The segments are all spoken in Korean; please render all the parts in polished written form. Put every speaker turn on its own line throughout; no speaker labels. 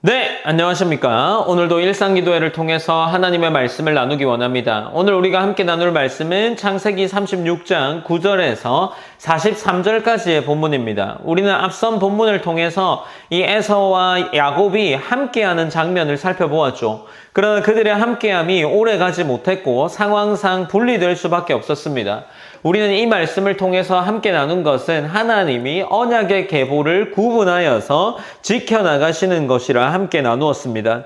네, 안녕하십니까. 오늘도 일상기도회를 통해서 하나님의 말씀을 나누기 원합니다. 오늘 우리가 함께 나눌 말씀은 창세기 36장 9절에서 43절까지의 본문입니다. 우리는 앞선 본문을 통해서 이 에서와 야곱이 함께하는 장면을 살펴보았죠. 그러나 그들의 함께함이 오래 가지 못했고 상황상 분리될 수밖에 없었습니다. 우리는 이 말씀을 통해서 함께 나눈 것은 하나님이 언약의 계보를 구분하여서 지켜나가시는 것이라 함께 나누었습니다.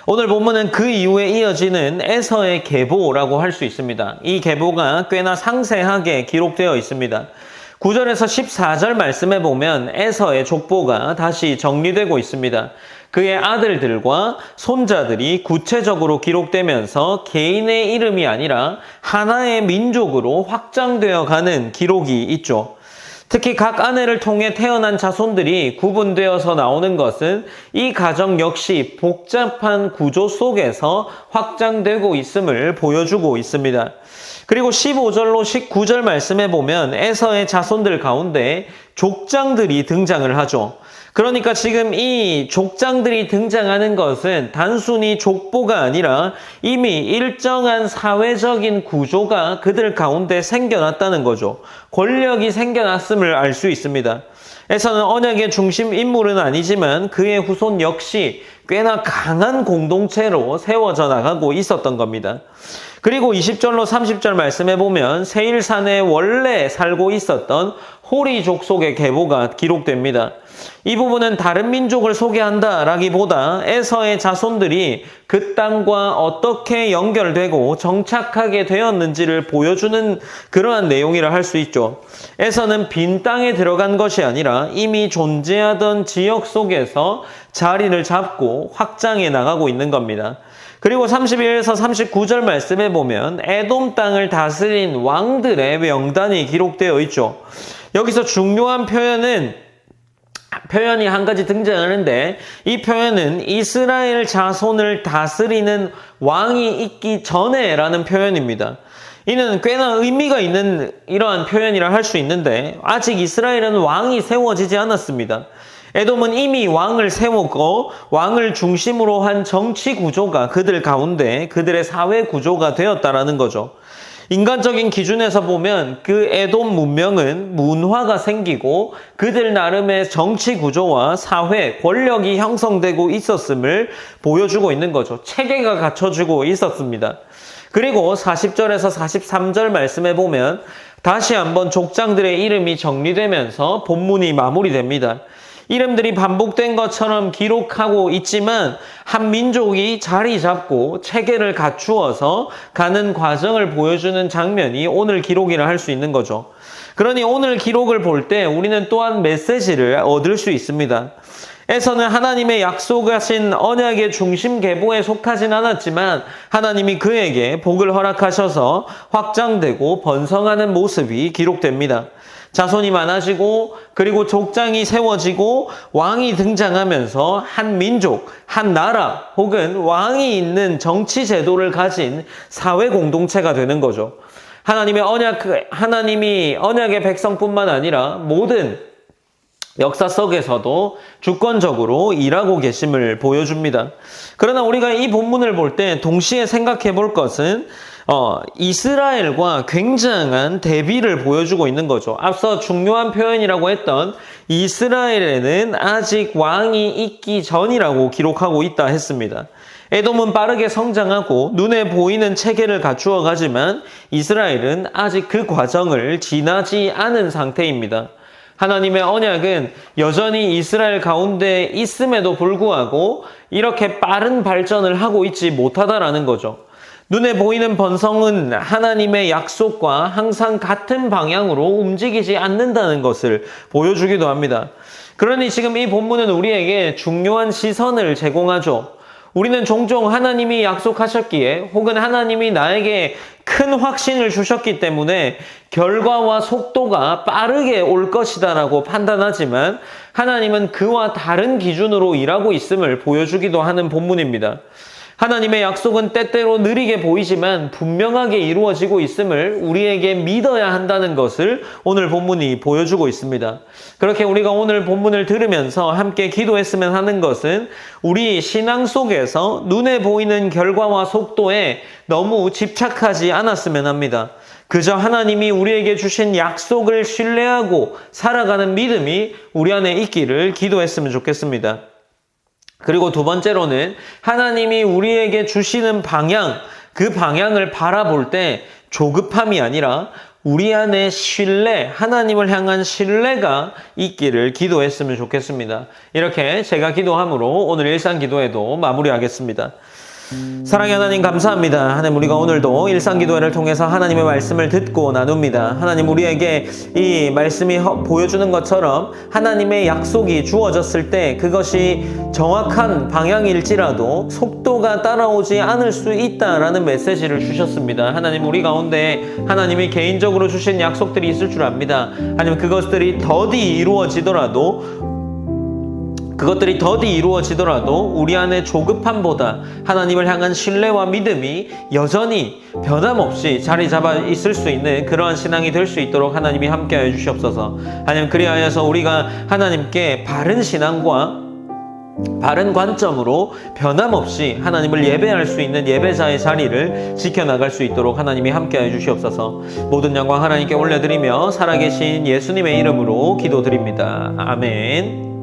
오늘 본문은 그 이후에 이어지는 에서의 계보라고 할 수 있습니다. 이 계보가 꽤나 상세하게 기록되어 있습니다. 9절에서 14절 말씀에 보면 에서의 족보가 다시 정리되고 있습니다. 그의 아들들과 손자들이 구체적으로 기록되면서 개인의 이름이 아니라 하나의 민족으로 확장되어 가는 기록이 있죠. 특히 각 아내를 통해 태어난 자손들이 구분되어서 나오는 것은 이 가정 역시 복잡한 구조 속에서 확장되고 있음을 보여주고 있습니다. 그리고 15절로 19절 말씀에 보면 에서의 자손들 가운데 족장들이 등장을 하죠. 그러니까 지금 이 족장들이 등장하는 것은 단순히 족보가 아니라 이미 일정한 사회적인 구조가 그들 가운데 생겨났다는 거죠. 권력이 생겨났음을 알 수 있습니다. 에서는 언약의 중심 인물은 아니지만 그의 후손 역시 꽤나 강한 공동체로 세워져 나가고 있었던 겁니다. 그리고 20절로 30절 말씀해 보면 세일산에 원래 살고 있었던 호리 족속의 계보가 기록됩니다. 이 부분은 다른 민족을 소개한다라기보다 에서의 자손들이 그 땅과 어떻게 연결되고 정착하게 되었는지를 보여주는 그러한 내용이라 할 수 있죠. 에서는 빈 땅에 들어간 것이 아니라 이미 존재하던 지역 속에서 자리를 잡고 확장해 나가고 있는 겁니다. 그리고 31에서 39절 말씀에 보면 에돔 땅을 다스린 왕들의 명단이 기록되어 있죠. 여기서 중요한 표현이 한 가지 등장하는데 이 표현은 이스라엘 자손을 다스리는 왕이 있기 전에라는 표현입니다. 이는 꽤나 의미가 있는 이러한 표현이라 할 수 있는데 아직 이스라엘은 왕이 세워지지 않았습니다. 에돔은 이미 왕을 세웠고 왕을 중심으로 한 정치 구조가 그들 가운데 그들의 사회 구조가 되었다라는 거죠. 인간적인 기준에서 보면 그 에돔 문명은 문화가 생기고 그들 나름의 정치 구조와 사회, 권력이 형성되고 있었음을 보여주고 있는 거죠. 체계가 갖춰지고 있었습니다. 그리고 40절에서 43절 말씀에 보면 다시 한번 족장들의 이름이 정리되면서 본문이 마무리됩니다. 이름들이 반복된 것처럼 기록하고 있지만 한 민족이 자리 잡고 체계를 갖추어서 가는 과정을 보여주는 장면이 오늘 기록이라 할 수 있는 거죠. 그러니 오늘 기록을 볼 때 우리는 또한 메시지를 얻을 수 있습니다. 에서는 하나님의 약속하신 언약의 중심 계보에 속하진 않았지만 하나님이 그에게 복을 허락하셔서 확장되고 번성하는 모습이 기록됩니다. 자손이 많아지고 그리고 족장이 세워지고 왕이 등장하면서 한 민족, 한 나라 혹은 왕이 있는 정치 제도를 가진 사회 공동체가 되는 거죠. 하나님이 언약의 백성뿐만 아니라 모든 역사 속에서도 주권적으로 일하고 계심을 보여줍니다. 그러나 우리가 이 본문을 볼 때 동시에 생각해 볼 것은 이스라엘과 굉장한 대비를 보여주고 있는 거죠. 앞서 중요한 표현이라고 했던 이스라엘에는 아직 왕이 있기 전이라고 기록하고 있다 했습니다. 에돔은 빠르게 성장하고 눈에 보이는 체계를 갖추어 가지만 이스라엘은 아직 그 과정을 지나지 않은 상태입니다. 하나님의 언약은 여전히 이스라엘 가운데 있음에도 불구하고 이렇게 빠른 발전을 하고 있지 못하다라는 거죠. 눈에 보이는 번성은 하나님의 약속과 항상 같은 방향으로 움직이지 않는다는 것을 보여주기도 합니다. 그러니 지금 이 본문은 우리에게 중요한 시선을 제공하죠. 우리는 종종 하나님이 약속하셨기에 혹은 하나님이 나에게 큰 확신을 주셨기 때문에 결과와 속도가 빠르게 올 것이다라고 판단하지만 하나님은 그와 다른 기준으로 일하고 있음을 보여주기도 하는 본문입니다. 하나님의 약속은 때때로 느리게 보이지만 분명하게 이루어지고 있음을 우리에게 믿어야 한다는 것을 오늘 본문이 보여주고 있습니다. 그렇게 우리가 오늘 본문을 들으면서 함께 기도했으면 하는 것은 우리 신앙 속에서 눈에 보이는 결과와 속도에 너무 집착하지 않았으면 합니다. 그저 하나님이 우리에게 주신 약속을 신뢰하고 살아가는 믿음이 우리 안에 있기를 기도했으면 좋겠습니다. 그리고 두 번째로는 하나님이 우리에게 주시는 방향, 그 방향을 바라볼 때 조급함이 아니라 우리 안에 신뢰, 하나님을 향한 신뢰가 있기를 기도했으면 좋겠습니다. 이렇게 제가 기도함으로 오늘 일상기도회도 마무리하겠습니다. 사랑의 하나님 감사합니다. 하나님 우리가 오늘도 일상기도회를 통해서 하나님의 말씀을 듣고 나눕니다. 하나님 우리에게 이 말씀이 보여주는 것처럼 하나님의 약속이 주어졌을 때 그것이 정확한 방향일지라도 속도가 따라오지 않을 수 있다라는 메시지를 주셨습니다. 하나님 우리 가운데 하나님이 개인적으로 주신 약속들이 있을 줄 압니다. 하나님 그것들이 더디 이루어지더라도 우리 안에 조급함보다 하나님을 향한 신뢰와 믿음이 여전히 변함없이 자리 잡아 있을 수 있는 그러한 신앙이 될 수 있도록 하나님이 함께하여 주시옵소서. 하나님 그리하여서 우리가 하나님께 바른 신앙과 바른 관점으로 변함없이 하나님을 예배할 수 있는 예배자의 자리를 지켜나갈 수 있도록 하나님이 함께하여 주시옵소서. 모든 영광 하나님께 올려드리며 살아계신 예수님의 이름으로 기도드립니다. 아멘.